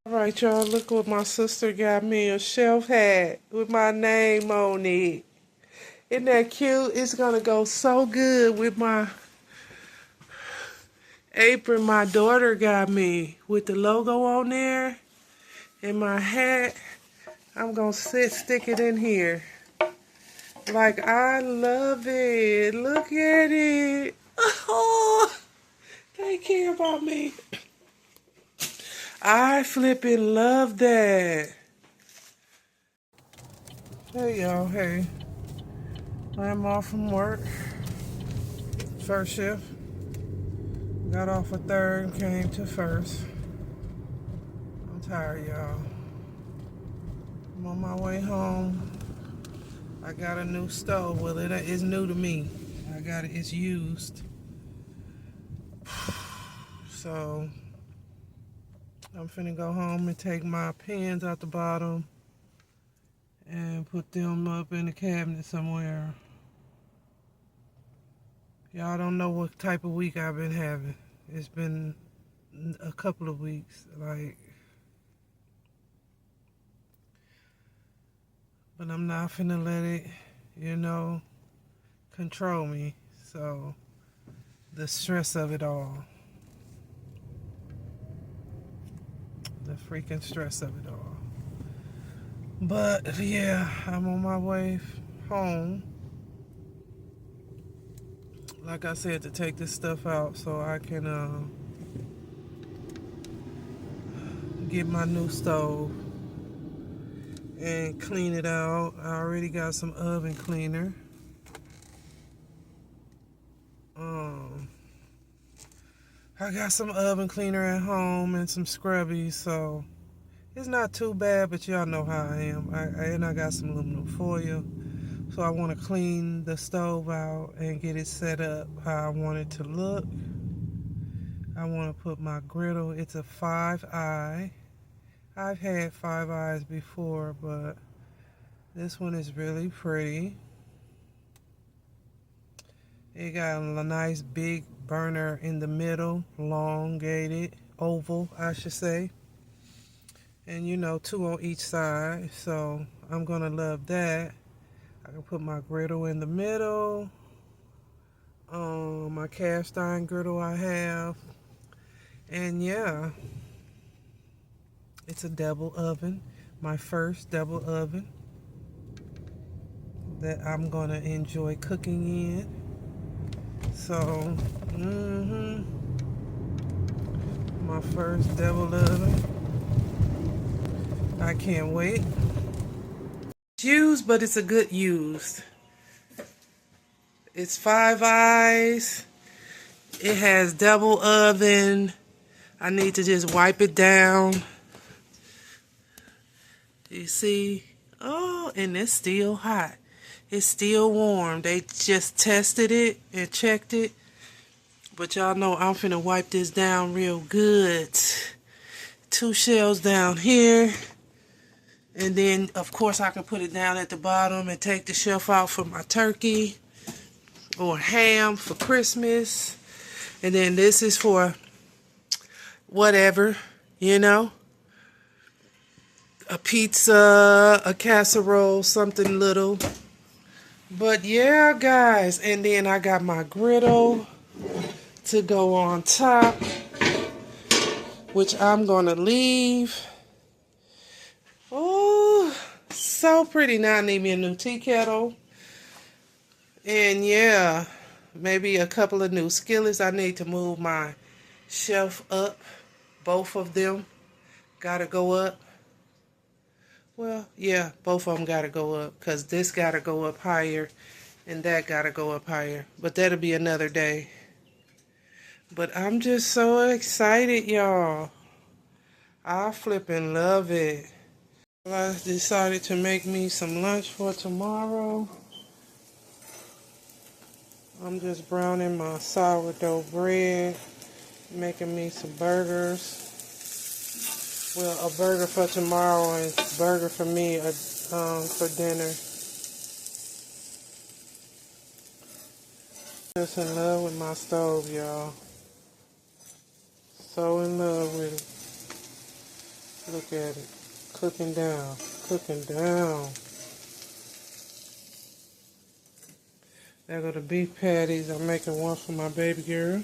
Alright, y'all, look what my sister got me. A shelf hat with my name on it. Isn't that cute? It's gonna go so good with my apron my daughter got me with the logo on there and my hat. I'm gonna stick it in here. Like, I love it. Look at it. Oh, they care about me. I flipping love that. Hey, y'all. Hey. I'm off from work. First shift. Got off a third, came to first. I'm tired, y'all. I'm on my way home. I got a new stove. Well, it is new to me. I got it. It's used. So I'm finna go home and take my pens out the bottom and put them up in the cabinet somewhere. Y'all don't know what type of week I've been having. It's been a couple of weeks, but I'm not finna let it, control me. So the stress of it all. The freaking stress of it all. But yeah, I'm on my way home. Like I said, to take this stuff out so I can get my new stove and clean it out. I already got some oven cleaner. I got some oven cleaner at home and some scrubbies, so it's not too bad, but y'all know how I am. And I got some aluminum foil. So I want to clean the stove out and get it set up how I want it to look. I want to put my griddle. It's a 5-eye. I've had 5 eyes before, but this one is really pretty. It got a nice big burner in the middle, elongated, oval, I should say. And 2 on each side. So I'm going to love that. I can put my griddle in the middle. My cast iron griddle I have. And yeah, it's a double oven. My first double oven that I'm going to enjoy cooking in. So, my first double oven. I can't wait. It's used, but it's a good used. It's 5 eyes. It has double oven. I need to just wipe it down. You see? Oh, and it's still hot. It's still warm. They just tested it and checked it. But y'all know I'm finna wipe this down real good. 2 shells down here. And then, of course, I can put it down at the bottom and take the shelf out for my turkey or ham for Christmas. And then this is for whatever, a pizza, a casserole, something little. But yeah, guys, and then I got my griddle to go on top, which I'm gonna leave. Oh, so pretty. Now I need me a new tea kettle. And yeah, maybe a couple of new skillets. I need to move my shelf up. Both of them gotta go up. Well, yeah, both of them gotta go up, because this gotta go up higher and that gotta go up higher. But that'll be another day. But I'm just so excited, y'all. I flipping love it. I decided to make me some lunch for tomorrow. I'm just browning my sourdough bread, making me some burgers. Well, a burger for tomorrow and a burger for me for dinner. Just in love with my stove, y'all. So in love with Look at it. Cooking down. Cooking down. There go the beef patties. I'm making one for my baby girl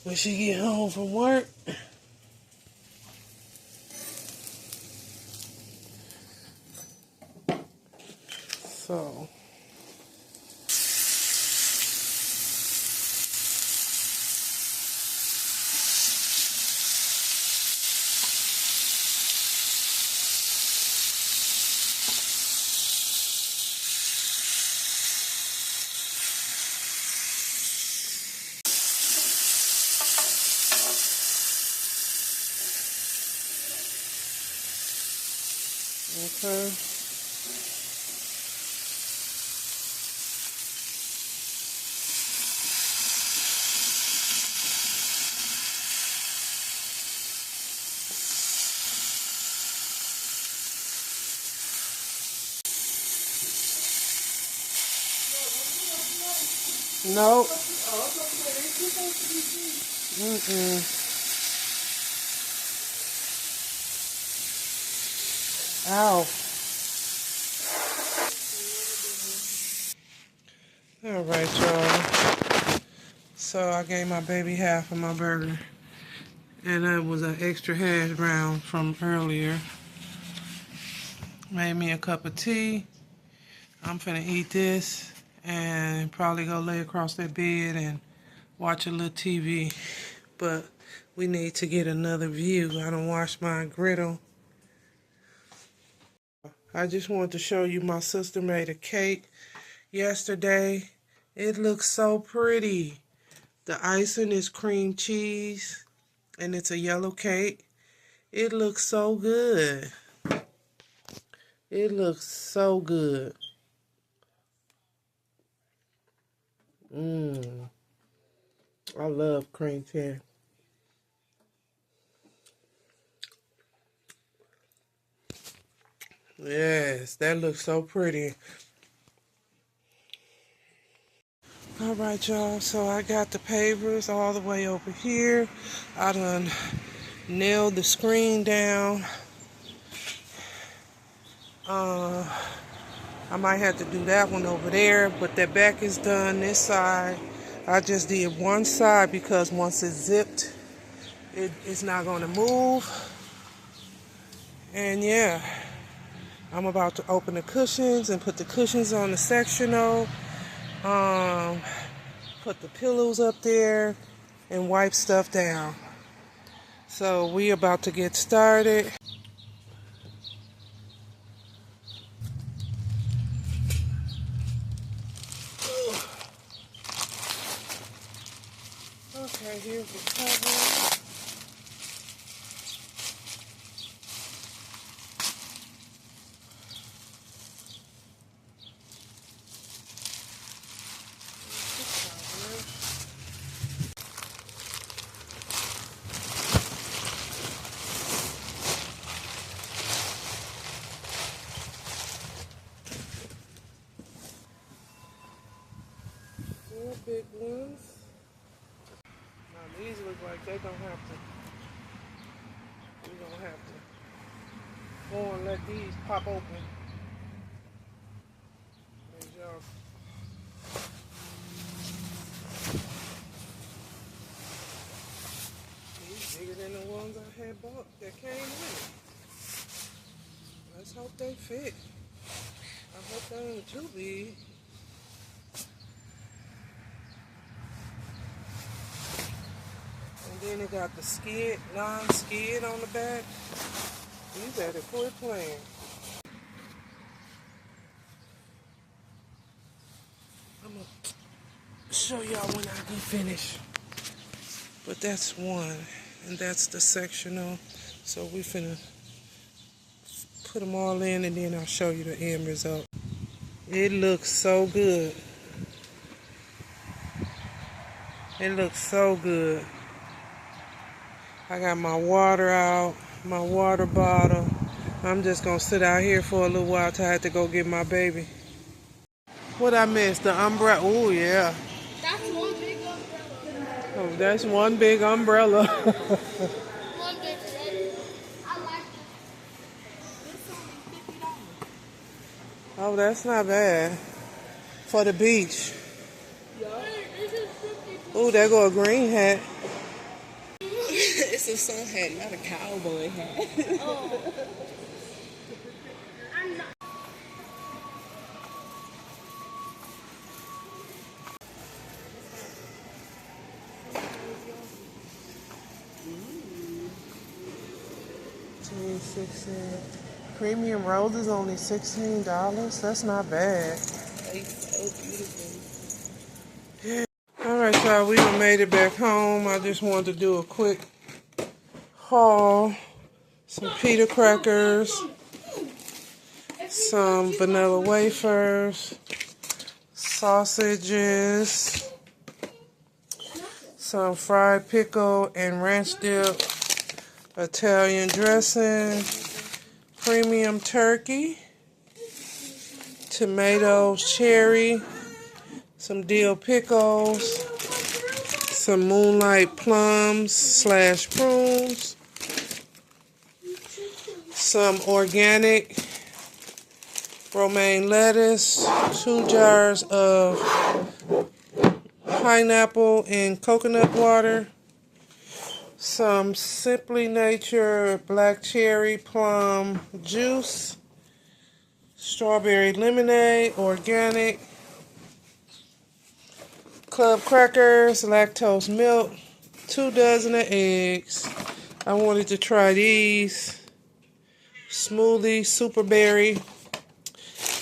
when she get home from work. So okay. Nope. Ow. All right, y'all. So I gave my baby half of my burger. And that was an extra hash brown from earlier. Made me a cup of tea. I'm finna eat this and probably go lay across that bed and watch a little TV. But we need to get another view. I done washed my griddle. I just wanted to show you my sister made a cake yesterday. It looks so pretty. The icing is cream cheese and it's a yellow cake. It looks so good. It looks so good. I love cream cheese. Yes, that looks so pretty. All right, y'all. So I got the pavers all the way over here. I done nailed the screen down. I might have to do that one over there, but that back is done. This side, I just did one side because once it's zipped, it's not going to move. And yeah, I'm about to open the cushions and put the cushions on the sectional. Put the pillows up there and wipe stuff down. So we about to get started. Okay, here's the cover. Four big ones. Now these look like they don't have to. We don't have to go and let these pop open. There's y'all. These bigger than the ones I had bought that came in. Let's hope they fit. I hope they ain't too big. And then it got the skid, non-skid on the back. You better quit playing. I'm gonna show y'all when I get finished. But that's one, and that's the sectional. So we finna put them all in, and then I'll show you the end result. It looks so good. It looks so good. I got my water out, my water bottle. I'm just gonna sit out here for a little while till I have to go get my baby. What I missed? The umbrella. Oh yeah. That's one big umbrella. Oh, that's one big umbrella. One big umbrella. Oh, that's not bad for the beach. Oh, there go a green hat. It's a sun hat, not a cowboy hat. Oh. Premium rose is only $16. That's not bad. They so beautiful. Alright, y'all, we done made it back home. I just wanted to do a quick haul. Some pita crackers, some vanilla wafers, sausages, some fried pickle and ranch dip, Italian dressing, premium turkey, tomatoes, cherry, some dill pickles, some moonlight plums / prunes, some organic romaine lettuce, 2 jars of pineapple and coconut water, some Simply Nature black cherry plum juice, strawberry lemonade, organic, club crackers, lactose milk, 2 dozen of eggs. I wanted to try these. Smoothie, super berry.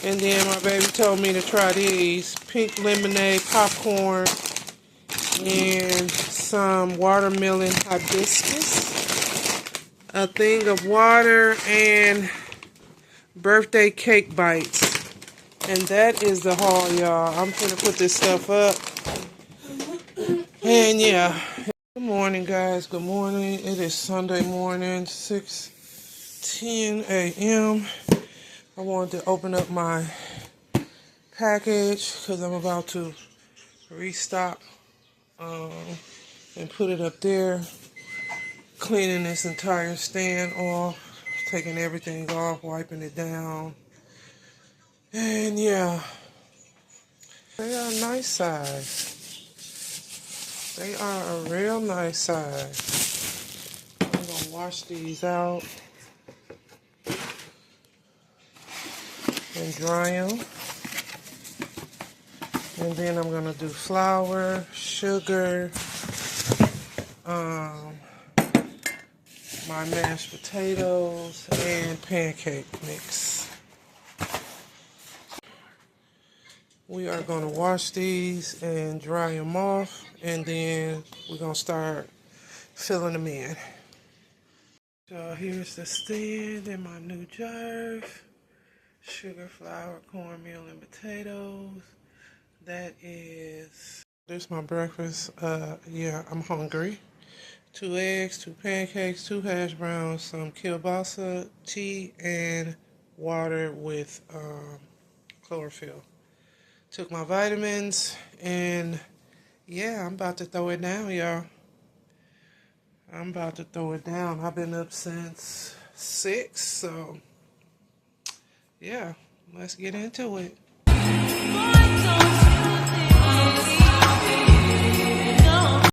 And then my baby told me to try these. Pink lemonade, popcorn, and some watermelon hibiscus. A thing of water and birthday cake bites. And that is the haul, y'all. I'm gonna put this stuff up. And yeah. Good morning, guys. Good morning. It is Sunday morning, 6:10 a.m. I wanted to open up my package because I'm about to restock and put it up there. Cleaning this entire stand off, taking everything off, wiping it down. And yeah, they are a nice size. They are a real nice size. I'm going to wash these out and dry them. And then I'm going to do flour, sugar, my mashed potatoes, and pancake mix. We are going to wash these and dry them off, and then we're going to start filling them in. So here's the stand and my new jars. Sugar, flour, cornmeal, and potatoes. There's my breakfast. Yeah, I'm hungry. 2 eggs, 2 pancakes, 2 hash browns, some kielbasa, tea, and water with chlorophyll. Took my vitamins, and yeah, I'm about to throw it down, y'all. I'm about to throw it down. I've been up since 6, so yeah, let's get into it.